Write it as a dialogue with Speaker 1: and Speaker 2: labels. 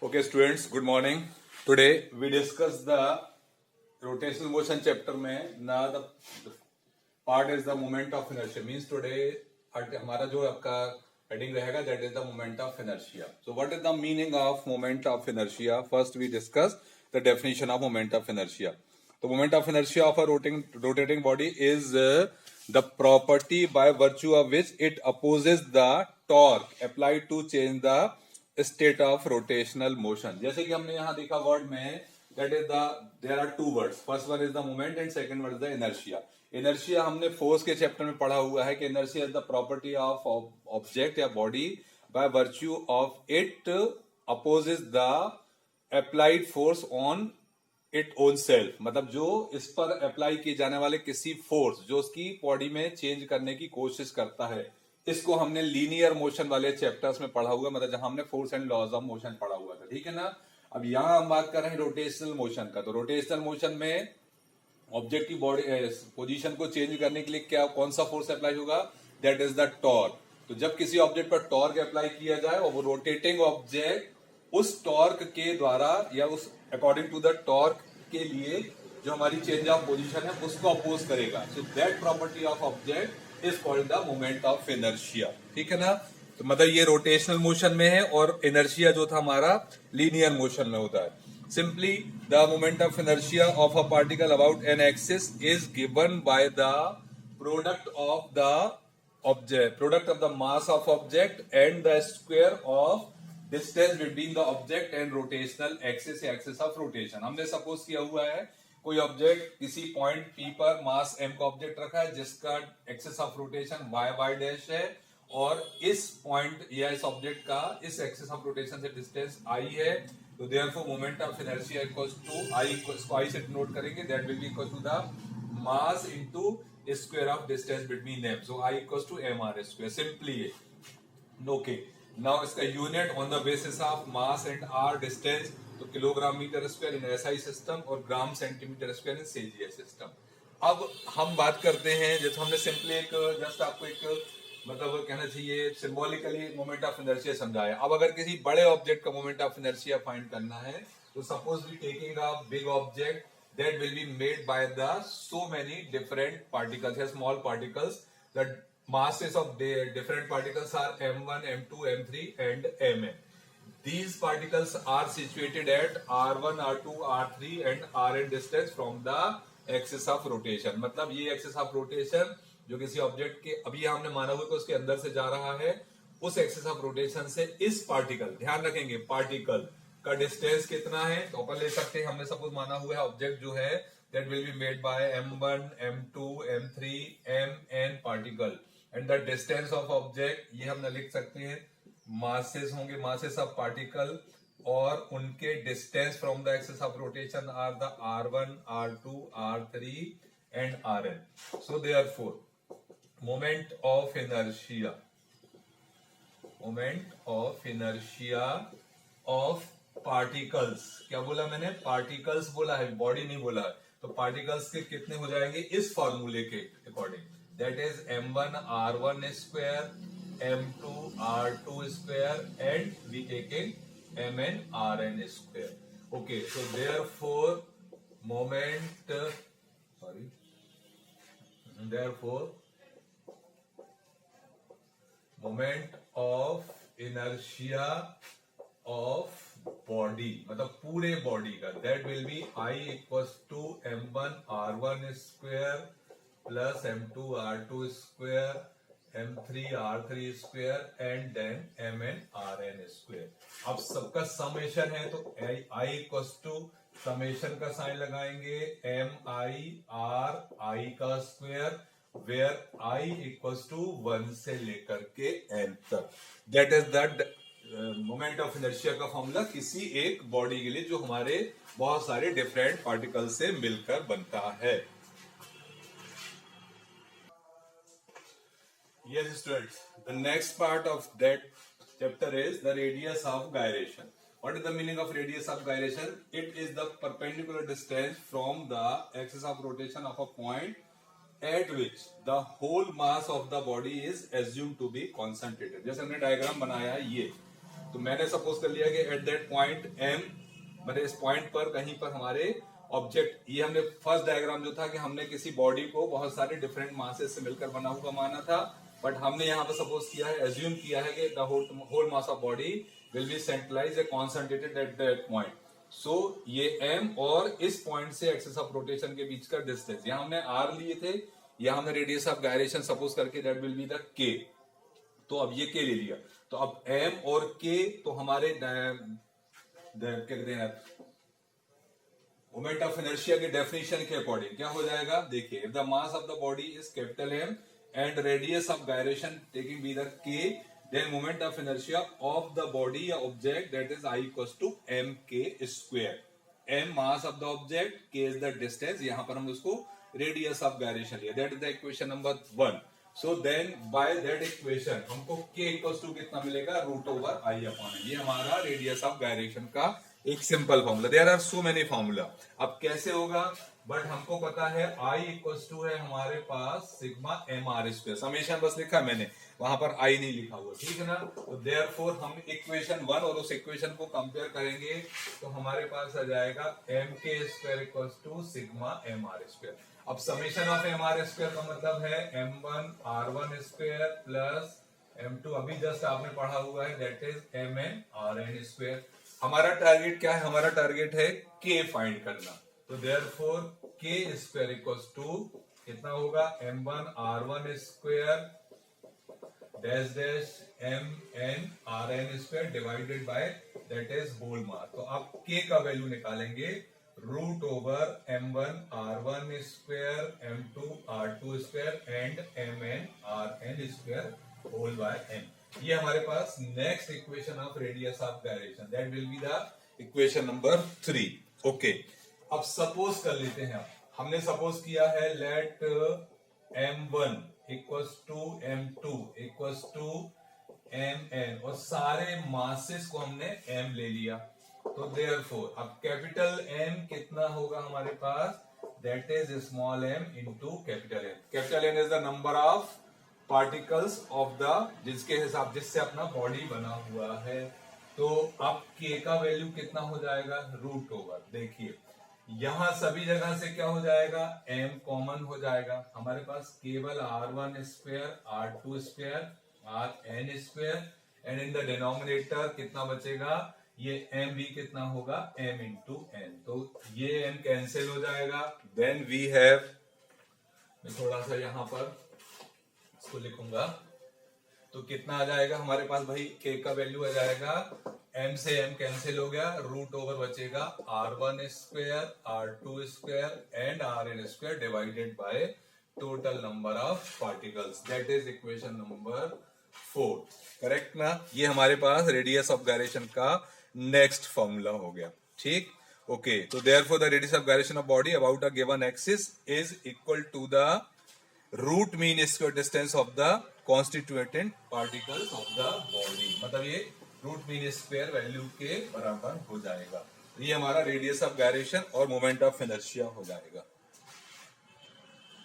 Speaker 1: Okay, students, good morning. Today we discuss the rotational motion chapter में now the part is the moment of inertia. Means today हमारा जो आपका heading रहेगा that is the moment of inertia. So what is the meaning of moment of inertia? First we discuss the definition of moment of inertia. The moment of inertia of a rotating body is the property by virtue of which it opposes the torque applied to change the state of rotational motion. जैसे कि हमने यहाँ देखा word में that is there are two words. First one is the moment and second one is the inertia. Inertia हमने force के chapter में पढ़ा हुआ है कि inertia is the property of object या body by virtue of it opposes the applied force on it own self, मतलब जो इस पर अप्लाई किए जाने वाले किसी फोर्स जो उसकी बॉडी में चेंज करने की कोशिश करता है, इसको हमने लीनियर मोशन वाले चैप्टर्स में पढ़ा हुआ, मतलब जहां हमने force and laws of motion पढ़ा हुआ था, ठीक है ना। अब यहां हम बात कर रहे हैं रोटेशनल मोशन का। तो रोटेशनल मोशन में ऑब्जेक्ट की बॉडी पोजीशन को चेंज करने के लिए क्या कौन सा फोर्स अप्लाई होगा? That is the torque. तो जब किसी ऑब्जेक्ट पर टॉर्क अप्लाई किया जाए और वो रोटेटिंग ऑब्जेक्ट उस टॉर्क के द्वारा या उस अकॉर्डिंग टू द टॉर्क के लिए जो हमारी चेंज ऑफ पोजीशन है उसको अपोज करेगा, so that property of object is called the moment of inertia, ठीक है ना। तो मतलब ये रोटेशनल मोशन में है और इनर्शिया जो था हमारा लीनियर मोशन में होता है। Simply, the moment of inertia of a particle about an axis is given by the product of the mass of object and the square of distance between the object and rotational axis या axis of rotation। हमने suppose किया हुआ है कोई object किसी point P पर मास m का object रखा है जिसका axis of rotation y dash है और इस पॉइंट या इस ऑब्जेक्ट का इस एक्सिस ऑफ रोटेशन से डिस्टेंस I है। तो therefore moment of inertia equals to I से नोट करेंगे, that will be equal to the mass into square of distance between them, so I equals to mr square, simply okay। now इसका unit on the basis of mass and r distance, तो kilogram metre square इन SI system और gram centimetre square इन CGS system. अब हम बात करते हैं, जैसे हमने सिंपली एक जस्ट आपको एक मतलब कहना चाहिए सिंबॉलिकली मोमेंट ऑफ इनर्शिया समझाया। अब अगर किसी बड़े ऑब्जेक्ट का मोमेंट ऑफ इनर्शिया फाइंड करना है तो suppose we taking a big object that will be made by the so many different particles या small particles. The masses of the different particles are m1, m2, m3 and mn. These particles are situated at r1, r2, r3 and rn distance from the axis of rotation। मतलब ये axis of rotation जो किसी object के अभी हमने माना हुआ उसके अंदर से जा रहा है, उस एक्सिस ऑफ रोटेशन से इस पार्टिकल, ध्यान रखेंगे पार्टिकल का डिस्टेंस कितना है, तो अपन ले सकते हैं हमने सपोज माना हुआ है ऑब्जेक्ट जो है that will be made bye m1, m2, m3, mn particle and the distance of object ये हम लिख सकते हैं मासेस होंगे, मासेस ऑफ पार्टिकल और उनके distance from the axis of rotation are the r1, r2, r3 and rn। So therefore moment of inertia of particles, क्या बोला मैंने? पार्टिकल्स बोला है, बॉडी नहीं बोला है। तो पार्टिकल्स के कितने हो जाएंगे इस फॉर्मूले के according? That is m1 r1 square, m2 r2 square and we taking mn rn square. Okay, so therefore moment of inertia of body, मतलब पूरे बॉडी का, that will be I equals to m1 r1 square plus m2 r2 square, m3 r3 square and then mn rn square. अब सबका summation है तो I equals to summation का sign लगाएंगे mi r I का square where I equals to 1 से लेकर के n तक। That is the moment of inertia का फॉर्मूला किसी एक बॉडी के लिए जो हमारे बहुत सारे डिफरेंट पार्टिकल से मिलकर बनता है। Yes students, the next part of that chapter is the radius of gyration. What is the meaning of radius of gyration? It is the perpendicular distance from the axis of rotation of a point at which the whole mass of the body is assumed to be concentrated। जैसे हमने diagram बनाया है ये, तो मैंने suppose कर लिया कि एट दैट पॉइंट m, मतलब इस पॉइंट पर कहीं पर हमारे ऑब्जेक्ट, ये हमने फर्स्ट डायग्राम जो था कि हमने किसी बॉडी को बहुत सारे डिफरेंट मासेस से मिलकर बना हुआ माना था, बट हमने यहाँ पर सपोज किया है, एज्यूम किया है कि the whole mass of body will be centralised concentrated at that point. So ये m और इस पॉइंट से एक्सिस ऑफ रोटेशन के बीच का डिस्टेंस, यहाँ हमने r लिए थे, यहाँ हमने रेडियस ऑफ गायरेशन सपोज करके that will be the k। तो अब ये k ले लिया, तो अब m और k तो हमारे क्या कहते हैं मोमेंट ऑफ इनर्शिया के डेफिनेशन के अकॉर्डिंग क्या हो जाएगा, देखिए if the mass of the body is capital M and radius of gyration taking be the k, then moment of inertia of the body or object that is I equals to mk square। m mass of the object, k is the distance, यहाँ पर हम उसको radius of gyration लिया, that is the equation number 1। so then by that equation हमको k equals to कितना मिलेगा, root over I upon m। ये हमारा radius of gyration का एक simple formula. There are so many formula, अब कैसे होगा, बट हमको पता है I इक्वल्स टू है हमारे पास sigma M R square, summation बस लिखा मैंने, वहां पर I नहीं लिखा हुआ, ठीक है ना। तो देयरफॉर हम इक्वेशन 1 और उस इक्वेशन को कंपेयर करेंगे तो हमारे पास आ जाएगा एम के square equals to sigma M R square. अब summation of M R square का मतलब है m1 r1 square plus m2, अभी जस्ट आपने पढ़ा हुआ है, that is mn rn square. हमारा टारगेट क्या है, हमारा टारगेट है k फाइंड करना, तो therefore k square equals to कितना होगा, m1 r1 square dash dash mn rn square divided by that is whole mass. तो आप k का वैल्यू निकालेंगे root over m1 r1 square m2 r2 square and mn rn square whole by m। ये हमारे पास next equation of radius of gyration, that will be the equation number 3। Okay, अब suppose कर लेते हैं, हमने सपोज किया है let m1 equals to m2 equals to mn और सारे मासेस को हमने m ले लिया, तो देयरफॉर अब कैपिटल M कितना होगा हमारे पास, that is small m into capital M। Capital N is the number of particles of the, जिसके हिसाब जिससे अपना बॉडी बना हुआ है। तो अब k का वैल्यू कितना हो जाएगा, रूट ओवर, देखिए यहां सभी जगह से क्या हो जाएगा, m कॉमन हो जाएगा, हमारे पास केवल r1 square r2 square rn square and in the denominator कितना बचेगा, ये m भी कितना होगा, m इंटू n, तो ये m कैंसिल हो जाएगा। देन वी हैव, मैं थोड़ा सा यहां पर इसको लिखूंगा, तो कितना आ जाएगा हमारे पास भाई, k का वैल्यू आ जाएगा, m से m कैंसिल हो गया, रूट ओवर बचेगा r1 square r2 square and rn square divided by total number of particles, that is equation number 4। Correct ना, ये हमारे पास रेडियस ऑफ गायरेशन का नेक्स्ट फॉर्मूला हो गया, ठीक। ओके, तो therefore the radius of gyration of body about a given axis is equal to the root mean square distance of the constituent particles of the body, मतलब ये root mean square value के बराबर हो जाएगा। तो ये हमारा रेडियस ऑफ गायरेशन और मोमेंट ऑफ इनर्शिया हो जाएगा।